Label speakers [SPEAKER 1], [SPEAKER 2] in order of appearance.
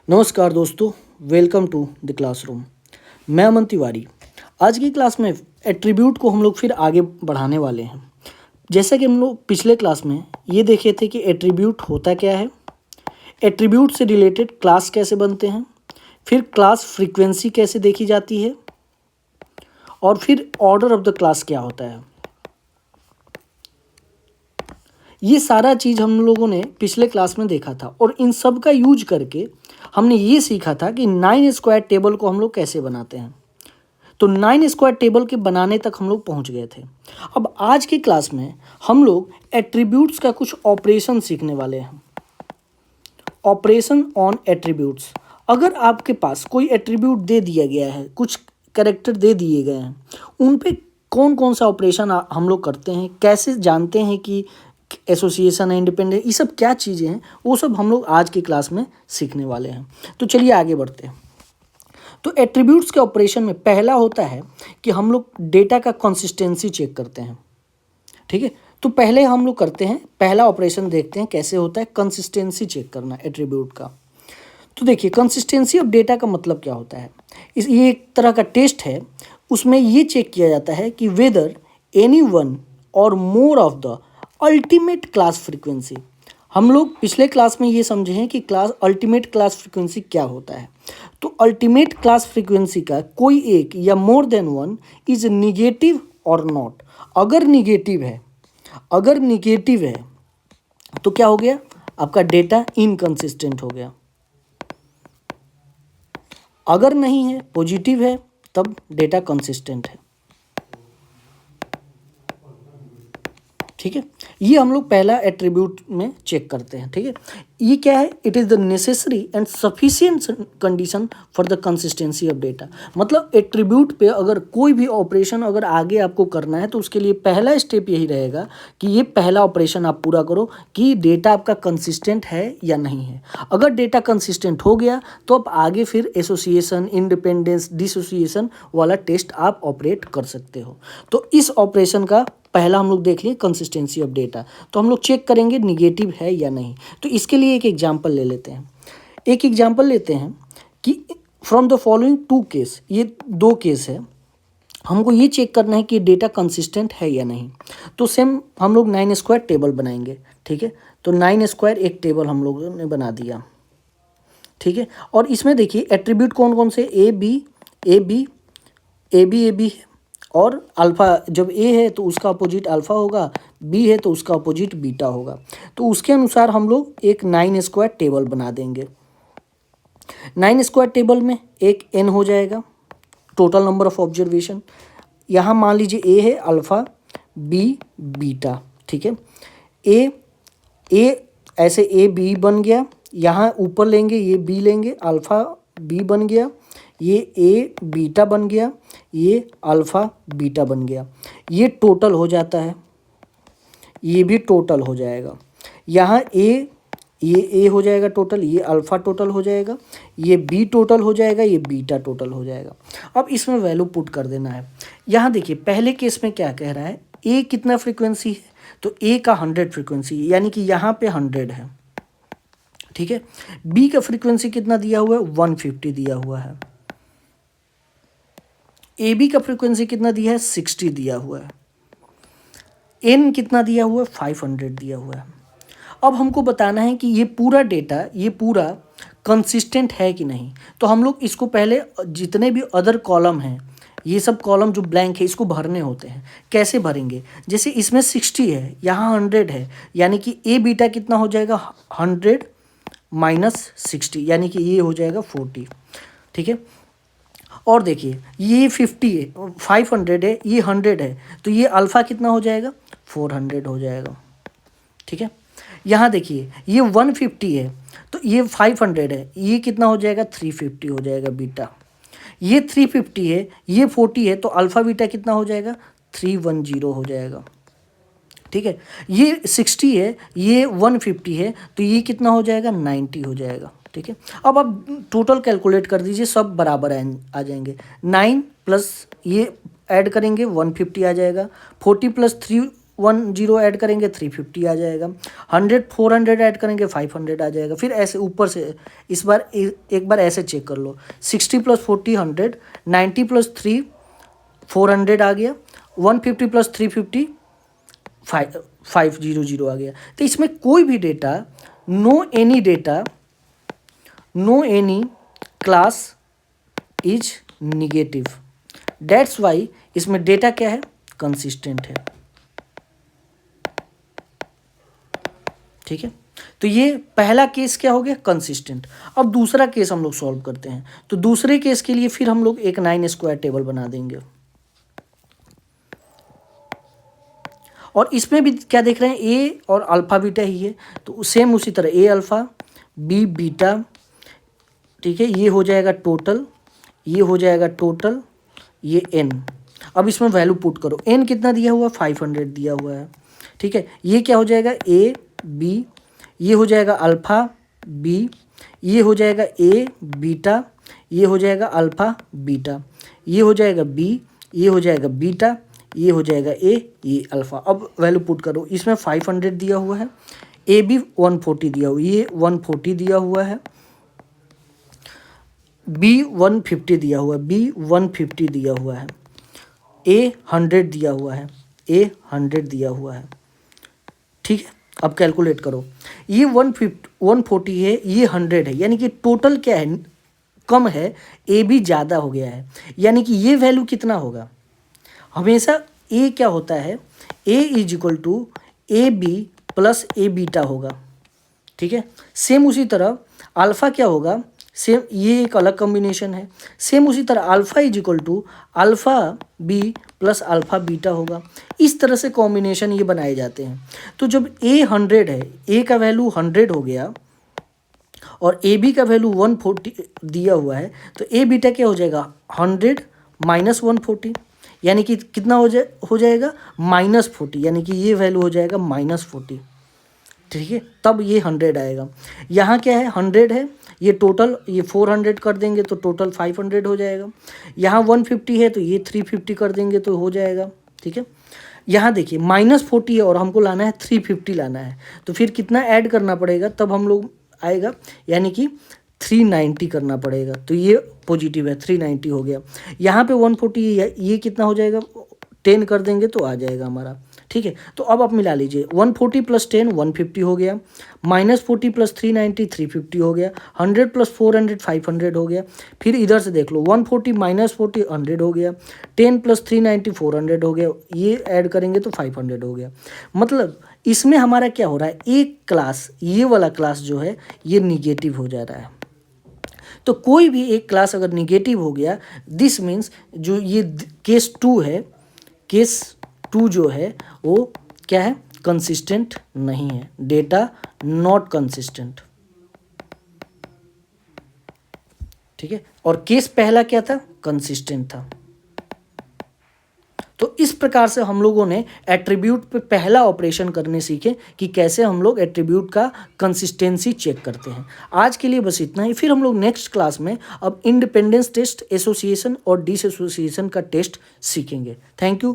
[SPEAKER 1] नमस्कार दोस्तों, welcome to the classroom. मैं अमन तिवारी। आज की क्लास में एट्रीब्यूट को हम लोग फिर आगे बढ़ाने वाले हैं। जैसा कि हम लोग पिछले क्लास में ये देखे थे कि एट्रीब्यूट होता क्या है, एट्रीब्यूट से रिलेटेड क्लास कैसे बनते हैं, फिर क्लास फ्रीक्वेंसी कैसे देखी जाती है, और फिर ऑर्डर ऑफ द क्लास क्या होता है। ये सारा चीज़ हम लोगों ने पिछले क्लास में देखा था और इन सब का यूज करके हमने ये सीखा था कि 9 स्क्वायर टेबल को हम लोग कैसे बनाते हैं। तो 9 स्क्वायर टेबल के बनाने तक हम लोग पहुंच गए थे। अब आज की क्लास में हम लोग एट्रीब्यूट्स का कुछ ऑपरेशन सीखने वाले हैं। Operation on attributes. अगर आपके पास कोई एट्रीब्यूट दे दिया गया है, कुछ कैरेक्टर दे दिए गए हैं, उन पे कौन कौन सा ऑपरेशन हम लोग करते हैं, कैसे जानते हैं कि एसोसिएशन है, इंडिपेंडेंट, ये सब क्या चीज़ें हैं, वो सब हम लोग आज की क्लास में सीखने वाले हैं। तो चलिए आगे बढ़ते हैं। तो एट्रीब्यूट्स के ऑपरेशन में पहला होता है कि हम लोग डेटा का कंसिस्टेंसी चेक करते हैं। ठीक है, तो पहले हम लोग करते हैं, पहला ऑपरेशन देखते हैं कैसे होता है, कंसिस्टेंसी चेक करना एट्रीब्यूट का। तो देखिए, कंसिस्टेंसी ऑफ डेटा का मतलब क्या होता है। ये एक तरह का टेस्ट है। उसमें ये चेक किया जाता है कि वेदर एनी वन और more of the ultimate class frequency. हम लोग पिछले क्लास में ये समझे हैं कि अल्टीमेट क्लास फ्रीक्वेंसी क्या होता है। तो अल्टीमेट क्लास फ्रीक्वेंसी का कोई एक या more than one is negative और नॉट। अगर निगेटिव है तो क्या हो गया, आपका डेटा इनकंसिस्टेंट हो गया। अगर नहीं है, पॉजिटिव है, तब डेटा कंसिस्टेंट है। ठीक है, ये हम लोग पहला एट्रीब्यूट में चेक करते हैं। ठीक है, ये क्या है, it is the necessary and sufficient condition for the consistency of data. मतलब एट्रीब्यूट पे अगर कोई भी ऑपरेशन अगर आगे आपको करना है तो उसके लिए पहला स्टेप यही रहेगा कि ये पहला ऑपरेशन आप पूरा करो कि डेटा आपका कंसिस्टेंट है या नहीं है। अगर डेटा कंसिस्टेंट हो गया तो आप आगे फिर एसोसिएशन, इंडिपेंडेंस, डिसोसिएशन वाला टेस्ट आप ऑपरेट कर सकते हो। तो इस ऑपरेशन का पहला हम लोग देख लिए कंसिस्टेंसी ऑफ डेटा। तो हम लोग चेक करेंगे निगेटिव है या नहीं। तो इसके लिए एक एग्जांपल ले लेते हैं। एक एग्जांपल लेते हैं कि फ्रॉम द फॉलोइंग 2 केस, ये 2 केस है, हमको ये चेक करना है कि डेटा कंसिस्टेंट है या नहीं। तो सेम हम लोग 9 स्क्वायर टेबल बनाएंगे। ठीक है, तो 9 स्क्वायर एक टेबल हम लोगों ने बना दिया। ठीक है, और इसमें देखिए एट्रीब्यूट कौन कौन से, ए बी है, और अल्फ़ा, जब ए है तो उसका अपोजिट अल्फ़ा होगा, बी है तो उसका अपोजिट बीटा होगा। तो उसके अनुसार हम लोग एक 9 स्क्वायर टेबल बना देंगे। 9 स्क्वायर टेबल में एक एन हो जाएगा, टोटल नंबर ऑफ ऑब्जर्वेशन। यहाँ मान लीजिए ए है अल्फ़ा, बी बीटा। ठीक है, ए ऐसे ए बी बन गया, यहाँ ऊपर लेंगे ये बी लेंगे, अल्फ़ा बी बन गया, ये ए बीटा बन गया, ये अल्फ़ा बीटा बन गया। ये टोटल हो जाता है, ये भी टोटल हो जाएगा। यहाँ ये ए हो जाएगा टोटल, ये अल्फ़ा टोटल हो जाएगा, ये बी टोटल हो जाएगा, ये बीटा टोटल हो जाएगा। अब इसमें वैल्यू पुट कर देना है। यहाँ देखिए पहले केस में क्या कह रहा है, ए कितना फ्रीक्वेंसी है, तो ए का 100 फ्रीक्वेंसी है, यानी कि यहाँ पे 100 है। ठीक है, बी का फ्रीक्वेंसी कितना दिया हुआ है, 150 दिया हुआ है। ए बी का फ्रीक्वेंसी कितना दिया है, 60 दिया हुआ है। एन कितना दिया हुआ है, 500 दिया हुआ है। अब हमको बताना है कि ये पूरा डेटा, ये पूरा कंसिस्टेंट है कि नहीं। तो हम लोग इसको पहले जितने भी अदर कॉलम हैं, ये सब कॉलम जो ब्लैंक है, इसको भरने होते हैं। कैसे भरेंगे, जैसे इसमें 60 है, यहाँ 100 है, यानी कि ए बीटा कितना हो जाएगा, 100 माइनस 60, यानी कि ये हो जाएगा 40। ठीक है, और देखिए ये 50 है, 500 है, ये 100 है, तो ये अल्फ़ा कितना हो जाएगा, 400 हो जाएगा। ठीक है, यहाँ देखिए ये 150 है, तो ये 500 है, ये कितना हो जाएगा, 350 हो जाएगा बीटा। ये 350 है, ये 40 है, तो अल्फ़ा बीटा कितना हो जाएगा, 310 हो जाएगा। ठीक है, ये 60 है, ये 150 है, तो ये कितना हो जाएगा, 90 हो जाएगा। ठीक है, अब आप टोटल कैलकुलेट कर दीजिए, सब बराबर आ जाएंगे। 9 प्लस ये ऐड करेंगे 150 आ जाएगा, 40 प्लस 3 310 ऐड करेंगे 350 आ जाएगा, 100 400 ऐड करेंगे 500 आ जाएगा। फिर ऐसे ऊपर से इस बार एक बार ऐसे चेक कर लो, 60 + 40 100, 90 + 3 400 आ गया, 150 + 350 500 आ गया। तो इसमें कोई भी data, no any class is negative, that's why इसमें डेटा क्या है, कंसिस्टेंट है। ठीक है, तो ये पहला केस क्या हो गया, कंसिस्टेंट। अब दूसरा केस हम लोग सॉल्व करते हैं। तो दूसरे केस के लिए फिर हम लोग एक 9 स्क्वायर टेबल बना देंगे, और इसमें भी क्या देख रहे हैं, ए और अल्फा बीटा ही है, तो सेम उसी तरह ए अल्फा बी बीटा, ठीक है, ये हो जाएगा टोटल, ये हो जाएगा टोटल, ये एन। अब इसमें वैल्यू पुट करो, एन कितना दिया हुआ, 500 दिया हुआ है। ठीक है, ये क्या हो जाएगा, ए बी, ये हो जाएगा अल्फा बी, ये हो जाएगा ए बीटा, ये हो जाएगा अल्फा बीटा, ये हो जाएगा बी, ये हो जाएगा बीटा, ये हो जाएगा ए, ये अल्फा। अब वैल्यू पुट करो, इसमें 500 दिया हुआ है, ए बी 140 दिया हुआ, ये 140 दिया हुआ है, बी 150 दिया हुआ है, बी 150 दिया हुआ है, ए 100 दिया हुआ है, ए 100 दिया हुआ है। ठीक है, अब कैलकुलेट करो, ये 140 है, ये 100 है, यानी कि टोटल क्या है, कम है, ए भी ज़्यादा हो गया है, यानी कि ये वैल्यू कितना होगा, हमेशा ए क्या होता है, A is equal to A B plus A beta होगा। ठीक है, सेम उसी तरह अल्फ़ा क्या होगा, सेम, ये एक अलग कॉम्बिनेशन है, सेम उसी तरह alpha is equal to alpha B plus alpha beta होगा। इस तरह से कॉम्बिनेशन ये बनाए जाते हैं। तो जब ए 100 है, ए का वैल्यू 100 हो गया और ए बी का वैल्यू 140 दिया हुआ है, तो ए बीटा क्या हो जाएगा, 100 माइनस 140, यानी कि कितना हो जाएगा -40, यानी कि ये वैल्यू हो जाएगा -40। ठीक है, तब ये 100 आएगा। यहाँ क्या है, 100 है, ये टोटल, ये 400 कर देंगे तो टोटल 500 हो जाएगा। यहाँ 150 है तो ये 350 कर देंगे तो हो जाएगा। ठीक है, यहाँ देखिए -40 है और हमको लाना है 350 लाना है, तो फिर कितना ऐड करना पड़ेगा, तब हम लोग आएगा, यानी कि 390 करना पड़ेगा। तो ये पॉजिटिव है, 390 हो गया। यहाँ पे 140 है, ये कितना हो जाएगा, 10 कर देंगे तो आ जाएगा हमारा। ठीक है, तो अब आप मिला लीजिए, 140 + 10 150 हो गया, -40 + 390 350 हो गया, 100 + 400 500 हो गया। फिर इधर से देख लो, 140 - 40 100 हो गया, 10 + 390 400 हो गया, ये ऐड करेंगे तो 500 हो गया। मतलब इसमें हमारा क्या हो रहा है, एक क्लास, ये वाला क्लास जो है ये निगेटिव हो जा रहा है। तो कोई भी एक क्लास अगर निगेटिव हो गया, दिस मीन्स जो ये केस 2 है, केस 2 जो है वो क्या है, कंसिस्टेंट नहीं है, डेटा नॉट कंसिस्टेंट। ठीक है, और केस पहला क्या था, कंसिस्टेंट था। तो इस प्रकार से हम लोगों ने एट्रीब्यूट पे पहला ऑपरेशन करने सीखे कि कैसे हम लोग एट्रीब्यूट का कंसिस्टेंसी चेक करते हैं। आज के लिए बस इतना ही, फिर हम लोग नेक्स्ट क्लास में अब इंडिपेंडेंस टेस्ट, एसोसिएशन और डिसएसोसिएशन का टेस्ट सीखेंगे। Thank you.